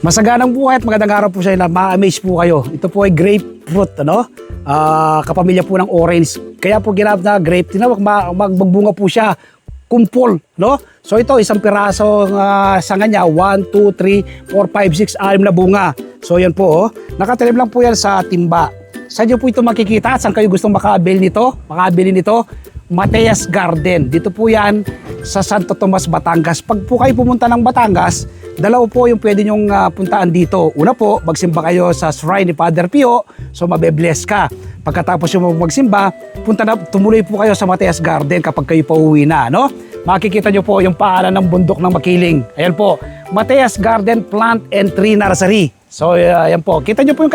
Masaganang buhay at magandang araw po sa inyo. Ma-amaze po kayo. Ito po ay grapefruit, ano? Kapamilya po ng orange. Kaya po ginamit na grape. Tinawag, magbunga po siya. Kumpol, no? So ito, isang piraso sanga niya. 1, 2, 3, 4, 5, 6, 6 na bunga. So yan po, oh. Nakatalim lang po yan sa timba. Saan nyo po ito makikita? Saan kayo gustong makabili nito? Mateas Garden. Dito po yan sa Santo Tomas, Batangas. Pag po kayo pumunta ng Batangas, dalawa po yung pwede nyong puntaan dito. Una po, magsimba kayo sa shrine ni Father Pio, so mabe-bless ka. Pagkatapos yung magsimba, tumuloy po kayo sa Mateas Garden kapag kayo pauwi na, no? Makikita nyo po yung paanan ng bundok ng Makiling. Ayan po, Mateas Garden Plant and Tree Nursery. So, ayan po. Kita nyo po yung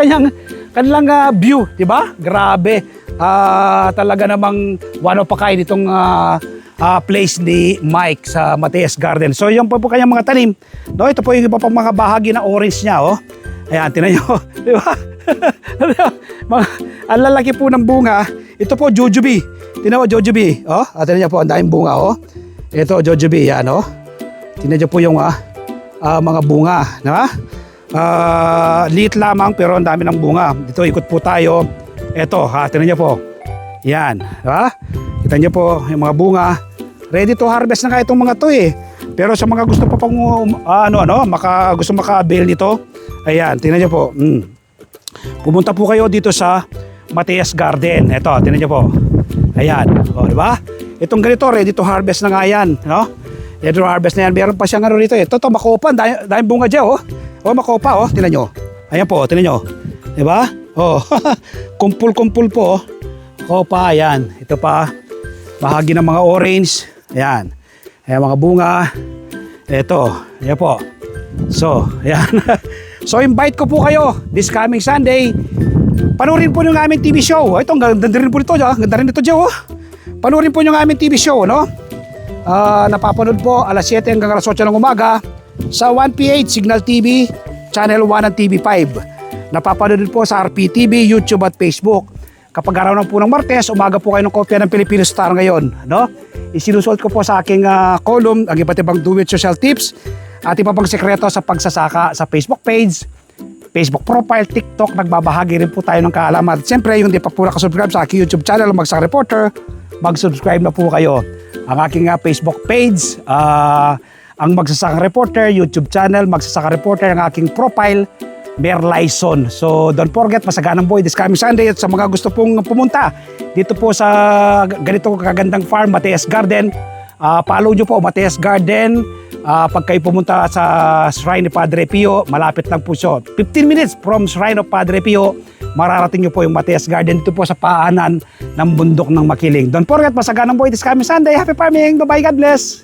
kanilang view, di ba? Grabe. Talaga namang one of a kind itong place ni Mike sa Mateas Garden. So, yan po kanyang mga tanim. No, ito po yung iba pang mga bahagi na orange niya, oh. Ayan, tinan nyo. Di ba? Ang lalaki po ng bunga. Ito po, jujube. Tinan mo, jujube. Oh, tinan nyo po, ang daming bunga, oh. Ito, jujube, yan, oh. Tinan nyo po yung mga bunga, di ba? Liit lamang pero ang dami ng bunga. Dito, ikot po tayo. Ito, tinan nyo po. Yan, di ba? Kita nyo po yung mga bunga. Ready to harvest na nga itong mga to eh. Pero sa mga gusto pa pang gusto maka-avail nito, ayan, tingnan nyo po. Pumunta po kayo dito sa Mateas Garden. Ito, tingnan nyo po. Ayan, di ba? Itong ganito, ready to harvest na nga yan, no? Ready to harvest na yan. Meron pa siyang rito eh. Ito, makopa, dahil bunga dyan, oh. Oh, makopa, oh, tingnan nyo. Ayan po, tingnan nyo. Di ba? Oh, kumpul-kumpul po, oh. Makopa, ayan. Ito pa, bahagi ng mga orange. Ayan. Ayan mga bunga. Ito. Ayan po. So, ayan. So, invite ko po kayo this coming Sunday. Panurin po yung aming TV show. Ito, ang ganda rin po ito. Ganda rin ito, Joe. Panurin po yung aming TV show, no? Napapanood po alas 7 hanggang alas 8 ng umaga sa 1PH Signal TV, Channel 1 at TV5. Napapanood po sa RPTV, YouTube at Facebook. Kapag araw po ng Martes, umaga po kayo ng kopya ng Filipino Star ngayon, no? Isinusuot ko po sa aking column ang iba't ibang do-it-yourself tips at iba pang sekreto sa pagsasaka sa Facebook page, Facebook profile, TikTok. Nagbabahagi rin po tayo ng kaalaman. At siyempre, yung hindi pa po nakasubscribe sa aking YouTube channel, Magsasaka Reporter, mag-subscribe na po kayo. Ang aking Facebook page, ang Magsasaka Reporter, YouTube channel, Magsasaka Reporter, ang aking profile, Merlison. So don't forget, masaganang buhay this coming Sunday. At sa mga gusto pong pumunta dito po sa ganito kagandang farm, Mateas Garden, follow nyo po Mateas Garden. Pag kayo pumunta sa Shrine ni Padre Pio, malapit lang po siya. 15 minutes from Shrine of Padre Pio, mararating nyo po yung Mateas Garden dito po sa paanan ng bundok ng Makiling. Don't forget, masaganang buhay this coming Sunday. Happy farming! Bye-bye! God bless!